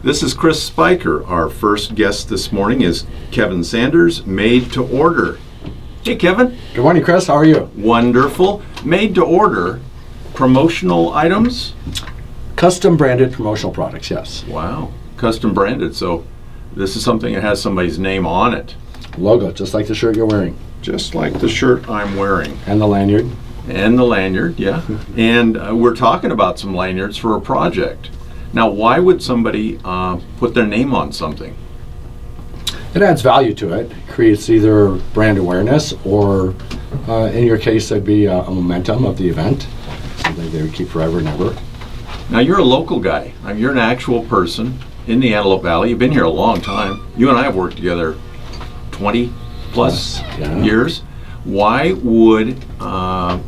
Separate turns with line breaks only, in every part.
This is Chris Spiker. Our first guest this morning is Kevin Sanders, Made to Order. Hey, Kevin.
Good morning, Chris. How are you?
Wonderful. Made to Order promotional items?
Custom branded promotional products, yes.
Wow. Custom branded. So this is something that has somebody's name on it.
Logo, just like the shirt you're wearing.
Just like the shirt I'm wearing.
And the lanyard.
And the lanyard, yeah. And we're talking about some lanyards for a project. Now, why would somebody put their name on something?
It adds value to it. It creates either brand awareness or, in your case, that'd be a momentum of the event. Something they would keep forever and ever.
Now, you're a local guy. You're an actual person in the Antelope Valley. You've been here a long time. You and I have worked together 20 plus years. Why would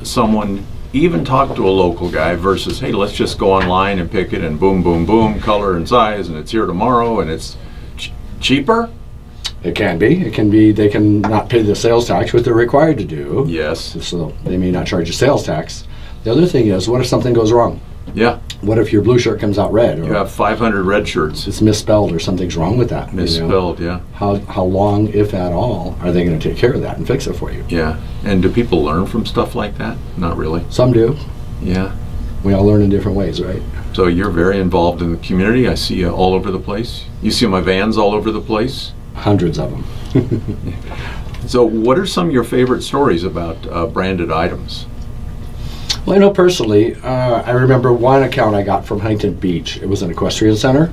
someone even talk to a local guy versus, hey, let's just go online and pick it and boom, boom, boom, color and size, and it's here tomorrow, and it's cheaper?
It can be. It can be they can not pay the sales tax, which they're required to do.
Yes.
So they may not charge you sales tax. The other thing is, what if something goes wrong?
Yeah.
What if your blue shirt comes out red? Or
you have 500 red shirts.
It's misspelled or something's wrong with that.
Misspelled, yeah.
How long, if at all, are they going to take care of that and fix it for you?
Yeah. And do people learn from stuff like that? Not really.
Some do.
Yeah.
We all learn in different ways, right?
So you're very involved in the community. I see you all over the place. You see my vans all over the place?
Hundreds of them.
So what are some of your favorite stories about branded items?
Well, I know personally, I remember one account I got from Huntington Beach. It was an equestrian center,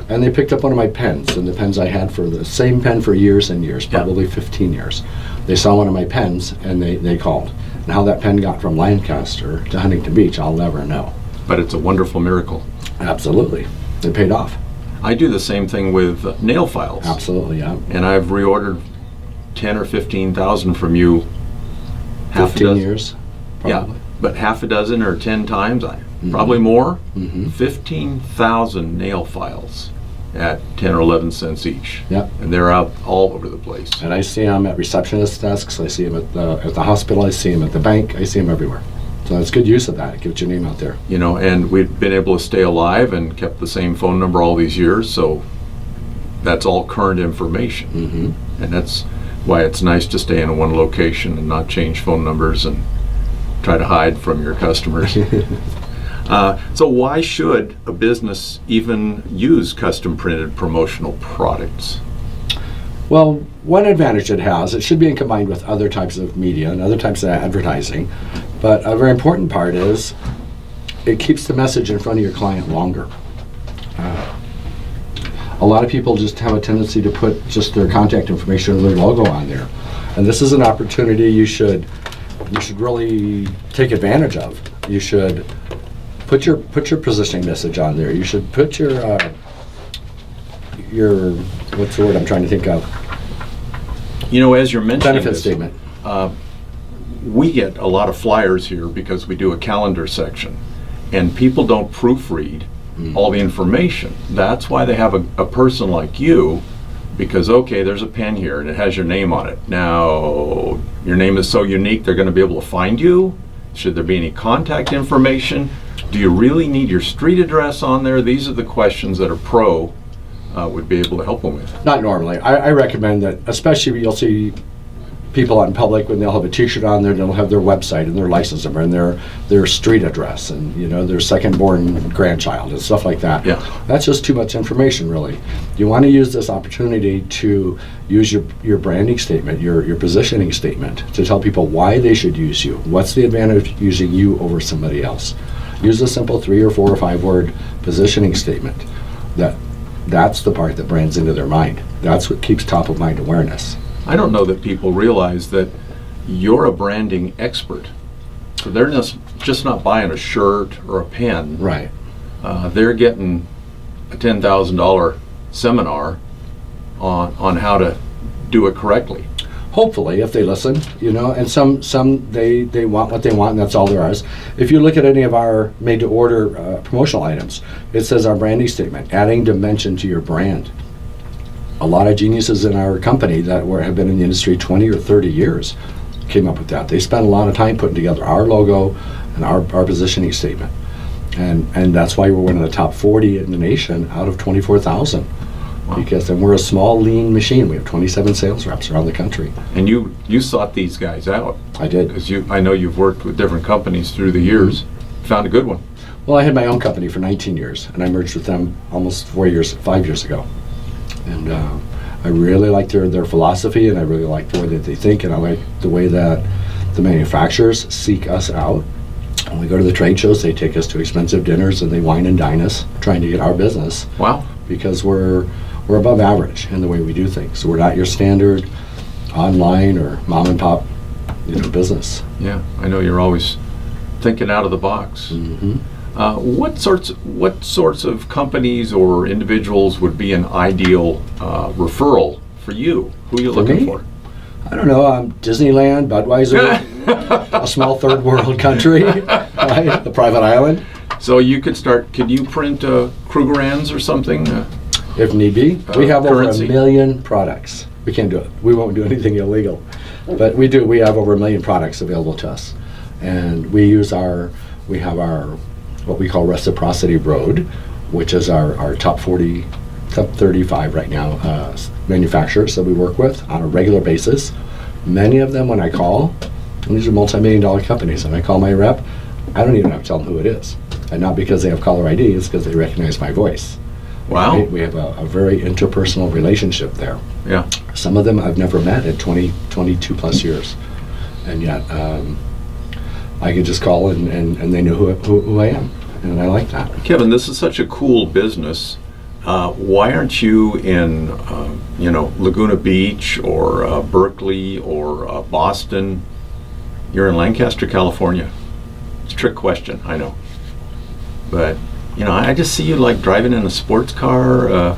and they picked up one of my pens, and the pens I had for the same pen for years and years, probably 15 years. They saw one of my pens, and they called. And how that pen got from Lancaster to Huntington Beach, I'll never know.
But it's a wonderful miracle.
Absolutely. It paid off.
I do the same thing with nail files.
Absolutely, yeah.
And I've reordered 10 or 15,000 from you.
15 years, probably.
Yeah, but half a dozen or 10 times, probably more. 15,000 nail files at 10 or 11 cents each.
Yep.
And they're out all over the place.
And I see them at receptionist desks. I see them at the hospital. I see them at the bank. I see them everywhere. So it's good use of that. It gets your name out there.
You know, and we've been able to stay alive and kept the same phone number all these years, so that's all current information. And that's why it's nice to stay in one location and not change phone numbers and try to hide from your customers. So why should a business even use custom printed promotional products?
Well, one advantage it has, it should be combined with other types of media and other types of advertising. But a very important part is it keeps the message in front of your client longer. A lot of people just have a tendency to put just their contact information or their logo on there. And this is an opportunity you should really take advantage of. You should put your positioning message on there. You should put your what's the word I'm trying to think of?
You know, as you're mentioning
Benefit
this,
statement.
We get a lot of flyers here because we do a calendar section, and people don't proofread all the information. That's why they have a person like you, because okay, there's a pen here and it has your name on it. Now, your name is so unique, they're going to be able to find you. Should there be any contact information? Do you really need your street address on there? These are the questions that a pro would be able to help them with.
Not normally. I recommend that, especially you'll see people out in public when they'll have a T-shirt on there, they'll have their website and their license number and their street address and their second-born grandchild and stuff like that.
Yeah.
That's just too much information, really. You want to use this opportunity to use your branding statement, your positioning statement, to tell people why they should use you. What's the advantage of using you over somebody else? Use a simple 3 or 4 or 5 word positioning statement. That's the part that brands into their mind. That's what keeps top of mind awareness.
I don't know that people realize that you're a branding expert. So they're just not buying a shirt or a pen.
Right.
They're getting a $10,000 seminar on how to do it correctly.
Hopefully, if they listen, and some they want what they want, and that's all there is. If you look at any of our made-to-order promotional items, it says our branding statement, adding dimension to your brand. A lot of geniuses in our company that have been in the industry 20 or 30 years came up with that. They spent a lot of time putting together our logo and our positioning statement. And that's why we're one of the top 40 in the nation out of 24,000.
Wow.
Because then we're a small, lean machine. We have 27 sales reps around the country.
And you sought these guys out.
I did.
Because I know you've worked with different companies through the years. Found a good one.
Well, I had my own company for 19 years, and I merged with them almost 5 years ago. And I really like their philosophy, and I really like the way that they think, and I like the way that the manufacturers seek us out. When we go to the trade shows, they take us to expensive dinners, and they wine and dine us, trying to get our business.
Wow.
Because we're above average in the way we do things. So we're not your standard online or mom and pop, business.
Yeah, I know you're always thinking out of the box.
Mm-hmm.
What sorts of companies or individuals would be an ideal referral for you? Who are you looking
me?
for?
I don't know. Disneyland, Budweiser, a small third world country, right? The private island,
So you could you print Krugerrands or something?
if need be. We have
Currency?
over 1 million products. We can't do it. We won't do anything illegal, but we do. We have over 1 million products available to us, and we have our what we call Reciprocity Road, which is our top 35 right now manufacturers that we work with on a regular basis. Many of them, when I call, and these are multi-million-dollar companies, and I call my rep, I don't even have to tell them who it is, and not because they have caller ID, it's because they recognize my voice.
Wow.
Right? We have a very interpersonal relationship there.
Yeah.
Some of them I've never met in 22 plus years, and yet I could just call and they know who I am, and I like that.
Kevin, this is such a cool business. Why aren't you in, Laguna Beach or Berkeley or Boston? You're in Lancaster, California. It's a trick question, I know. But, I just see you like driving in a sports car,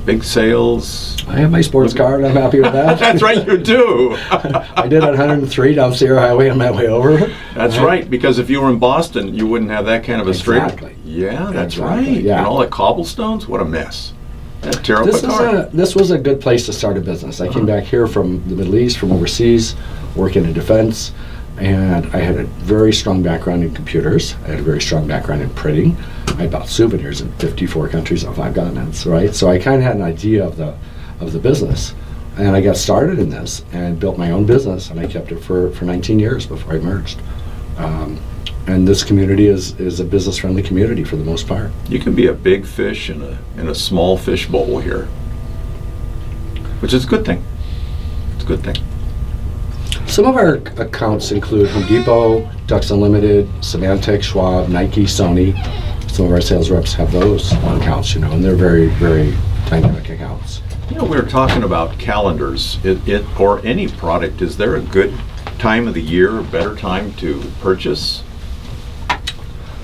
big sales.
I have my sports car, and I'm happy with that.
That's right, you do.
I did on 103 down Sierra Highway on my way over.
That's right, because if you were in Boston, you wouldn't have that kind of a straight.
Exactly.
Yeah, that's
Exactly,
right.
yeah.
And all the cobblestones, what a mess. That'd tear up a car.
This was a good place to start a business. I came back here from the Middle East, from overseas, working in defense, and I had a very strong background in computers. I had a very strong background in printing. I bought souvenirs in 54 countries on 5 continents, right? So I kind of had an idea of the business. And I got started in this and built my own business, and I kept it for 19 years before I merged. And this community is a business-friendly community for the most part.
You can be a big fish in a small fish bowl here, which is a good thing. It's a good thing.
Some of our accounts include Home Depot, Ducks Unlimited, Symantec, Schwab, Nike, Sony. Some of our sales reps have those accounts, and they're very, very dynamic accounts.
We were talking about calendars. Or any product. Is there a good time of the year, a better time to purchase?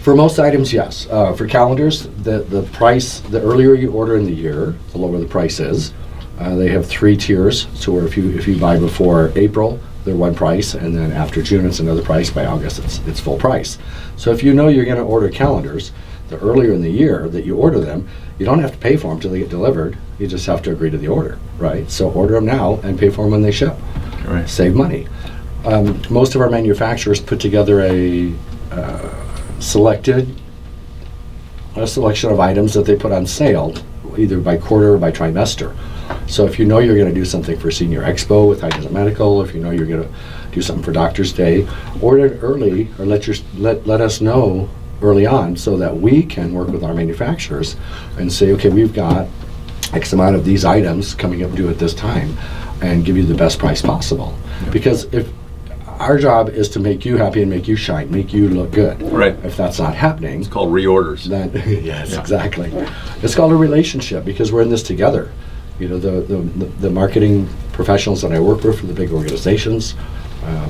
For most items, yes. For calendars, the price, the earlier you order in the year, the lower the price is. They have 3 tiers, so where if you buy before April, they're one price, and then after June it's another price. By August it's full price. So if you know you're going to order calendars, the earlier in the year that you order them, you don't have to pay for them till they get delivered. You just have to agree to the order, right? So order them now and pay for them when they ship.
Right.
Save money. Most of our manufacturers put together a selection of items that they put on sale, either by quarter or by trimester. So if you know you're going to do something for Senior Expo with High Desert Medical, if you know you're going to do something for Doctor's Day, order it early, or let us know early on so that we can work with our manufacturers and say, okay, we've got X amount of these items coming up due at this time, and give you the best price possible.
Yeah.
Because if our job is to make you happy and make you shine, make you look good.
Right.
If that's not happening,
It's called reorders.
then yes,
Yeah.
exactly. It's called a relationship because we're in this together. The marketing professionals that I work with for the big organizations,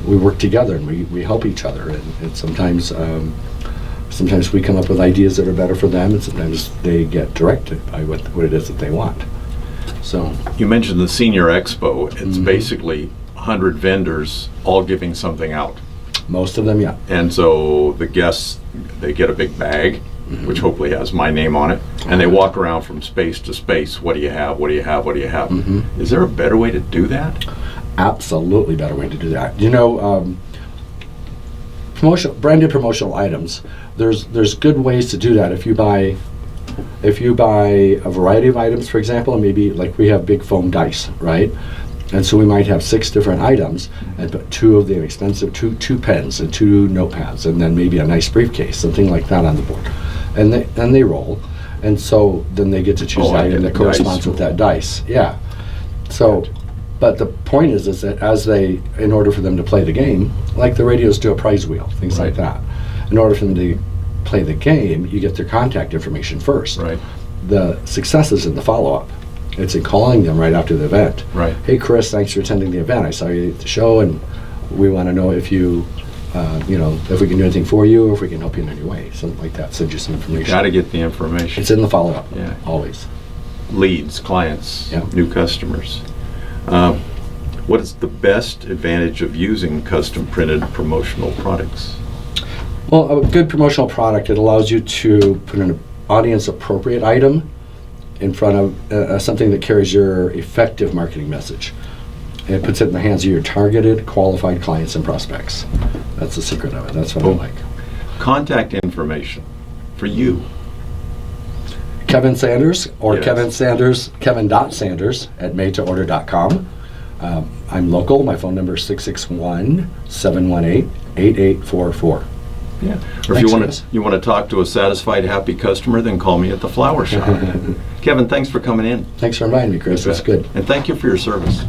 we work together and we help each other. And sometimes we come up with ideas that are better for them, and sometimes they get directed by what it is that they want. So
You mentioned the Senior Expo. It's
Mhm.
basically 100 vendors all giving something out.
most of them, yeah.
And so the guests, they get a big bag, which hopefully has my name on it, and they walk around from space to space. What do you have? What do you have? What do you have?
Mhm.
Is there a better way to do that?
Absolutely better way to do that. Branded promotional items there's good ways to do that. If you buy a variety of items, for example, and maybe like we have big foam dice, right? And so we might have 6 different items and put 2 of the inexpensive, two pens and 2 notepads, and then maybe a nice briefcase, something like that on the board. And they roll. And so then they get to choose
Oh,
the
I
item
get
that
the dice
corresponds with
roll.
that dice. Yeah. So, but the point is that in order for them to play the game, like the radios do a prize wheel, things like
Right.
that. In order for them to play the game, you get their contact information first.
Right,
The success is in the follow-up. It's in calling them right after the event.
right.
Hey, Chris, thanks for attending the event. I saw you at the show, and we want to know if you, if we can do anything for you, or if we can help you in any way. Something like that. Send you some information.
Got to get the information.
It's in the follow-up.
Yeah.
Always.
Leads, clients,
Yeah.
new customers. What is the best advantage of using custom printed promotional products?
Well, a good promotional product, it allows you to put an audience-appropriate item in front of something that carries your effective marketing message. And it puts it in the hands of your targeted, qualified clients and prospects. That's the secret of it. That's what I like.
Contact information for you.
Kevin Sanders or
Yes.
Kevin.Sanders at made-to-order.com. I'm local. My phone number is 661-718-8844.
Yeah. Or if
Thanks,
you want
guys.
to talk to a satisfied, happy customer, then call me at the flower shop. Kevin, thanks for coming in.
Thanks for inviting me, Chris. That's good.
And thank you for your service.